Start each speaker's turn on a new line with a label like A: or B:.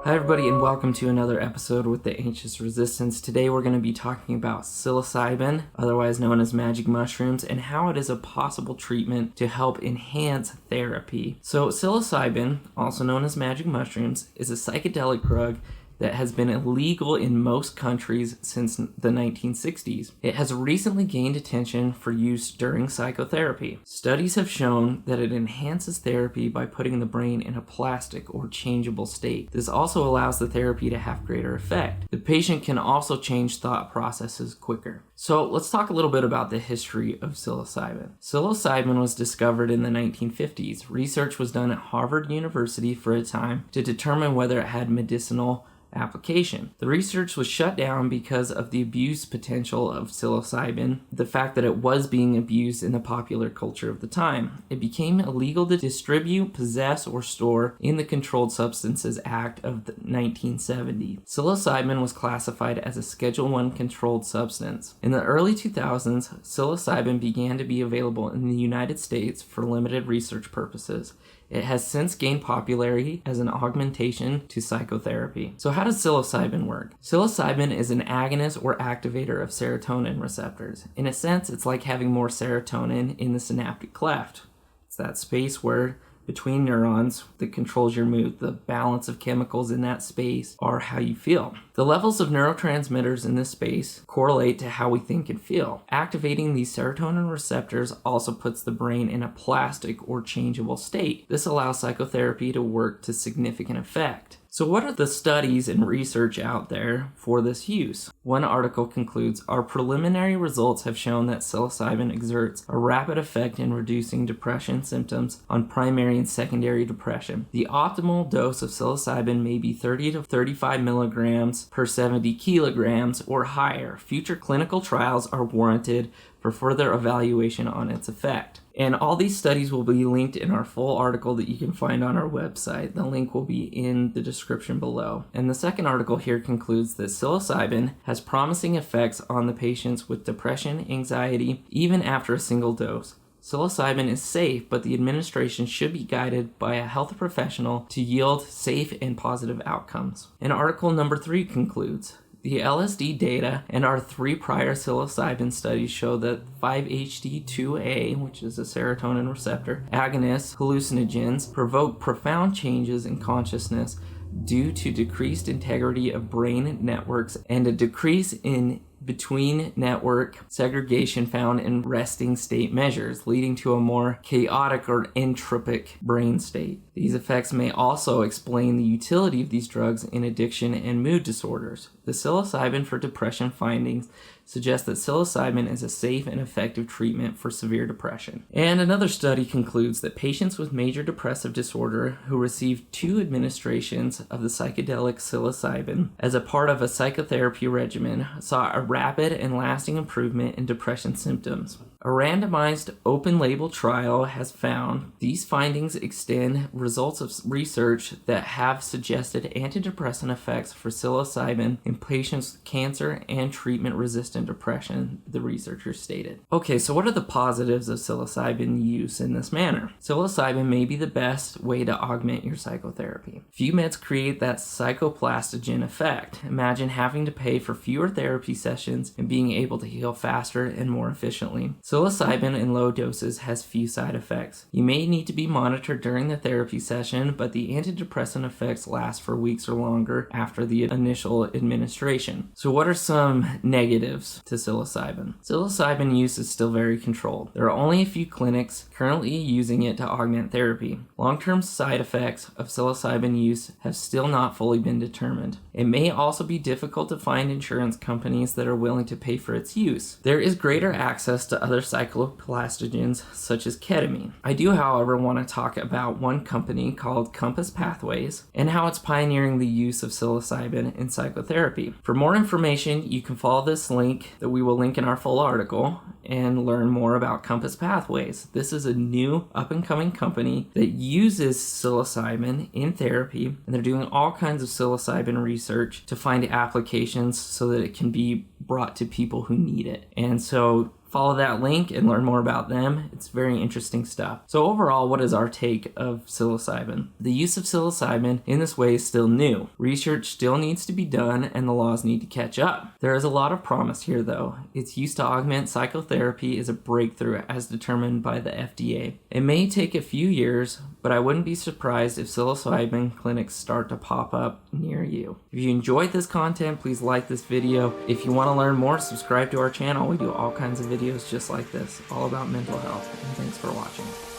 A: Hi everybody and welcome to another episode with the Anxious Resistance. Today we're going to be talking about psilocybin, otherwise known as magic mushrooms, and how it is a possible treatment to help enhance therapy. So psilocybin, also known as magic mushrooms, is a psychedelic drug that has been illegal in most countries since the 1960s. It has recently gained attention for use during psychotherapy. Studies have shown that it enhances therapy by putting the brain in a plastic or changeable state. This also allows the therapy to have greater effect. The patient can also change thought processes quicker. So let's talk a little bit about the history of psilocybin. Psilocybin was discovered in the 1950s. Research was done at Harvard University for a time to determine whether it had medicinal application. The research was shut down because of the abuse potential of psilocybin, the fact that it was being abused in the popular culture of the time. It became illegal to distribute, possess, or store in the Controlled Substances Act of 1970. Psilocybin was classified as a Schedule I controlled substance. In the early 2000s, psilocybin began to be available in the United States for limited research purposes. It has since gained popularity as an augmentation to psychotherapy. So how does psilocybin work? Psilocybin is an agonist or activator of serotonin receptors. In a sense, it's like having more serotonin in the synaptic cleft. It's that space where between neurons that controls your mood. The balance of chemicals in that space are how you feel. The levels of neurotransmitters in this space correlate to how we think and feel. Activating these serotonin receptors also puts the brain in a plastic or changeable state. This allows psychotherapy to work to significant effect. So what are the studies and research out there for this use? One article concludes, our preliminary results have shown that psilocybin exerts a rapid effect in reducing depression symptoms on primary and secondary depression. The optimal dose of psilocybin may be 30 to 35 milligrams per 70 kilograms or higher. Future clinical trials are warranted for further evaluation on its effect. And all these studies will be linked in our full article that you can find on our website. The link will be in the description below. And the second article here concludes that psilocybin has promising effects on the patients with depression, anxiety, even after a single dose. Psilocybin is safe, but the administration should be guided by a health professional to yield safe and positive outcomes. And article number 3 concludes, the LSD data and our 3 prior psilocybin studies show that 5-HT2A, which is a serotonin receptor, agonist hallucinogens provoke profound changes in consciousness due to decreased integrity of brain networks and a decrease in between network segregation found in resting state measures, leading to a more chaotic or entropic brain state. These effects may also explain the utility of these drugs in addiction and mood disorders. The psilocybin for depression findings suggest that psilocybin is a safe and effective treatment for severe depression. And another study concludes that patients with major depressive disorder who received 2 administrations of the psychedelic psilocybin as a part of a psychotherapy regimen saw a rapid and lasting improvement in depression symptoms. A randomized open-label trial has found these findings extend results of research that have suggested antidepressant effects for psilocybin in patients with cancer and treatment-resistant depression, the researchers stated. Okay, so what are the positives of psilocybin use in this manner? Psilocybin may be the best way to augment your psychotherapy. Few meds create that psychoplastogen effect. Imagine having to pay for fewer therapy sessions and being able to heal faster and more efficiently. Psilocybin in low doses has few side effects. You may need to be monitored during the therapy session, but the antidepressant effects last for weeks or longer after the initial administration. So what are some negatives to psilocybin? Psilocybin use is still very controlled. There are only a few clinics currently using it to augment therapy. Long-term side effects of psilocybin use have still not fully been determined. It may also be difficult to find insurance companies that are willing to pay for its use. There is greater access to other psychoplastogens such as ketamine. I do, however, want to talk about one company called Compass Pathways and how it's pioneering the use of psilocybin in psychotherapy. For more information, you can follow this link that we will link in our full article and learn more about Compass Pathways. This is a new up-and-coming company that uses psilocybin in therapy, and they're doing all kinds of psilocybin research to find applications so that it can be brought to people who need it. And so Follow that link and learn more about them. It's very interesting stuff. So overall, what is our take of psilocybin? The use of psilocybin in this way is still new. Research still needs to be done and the laws need to catch up. There is a lot of promise here though. Its use to augment psychotherapy is a breakthrough as determined by the FDA. It may take a few years, but I wouldn't be surprised if psilocybin clinics start to pop up near you. If you enjoyed this content, please like this video. If you want to learn more, subscribe to our channel. We do all kinds of videos just like this, all about mental health. And thanks for watching.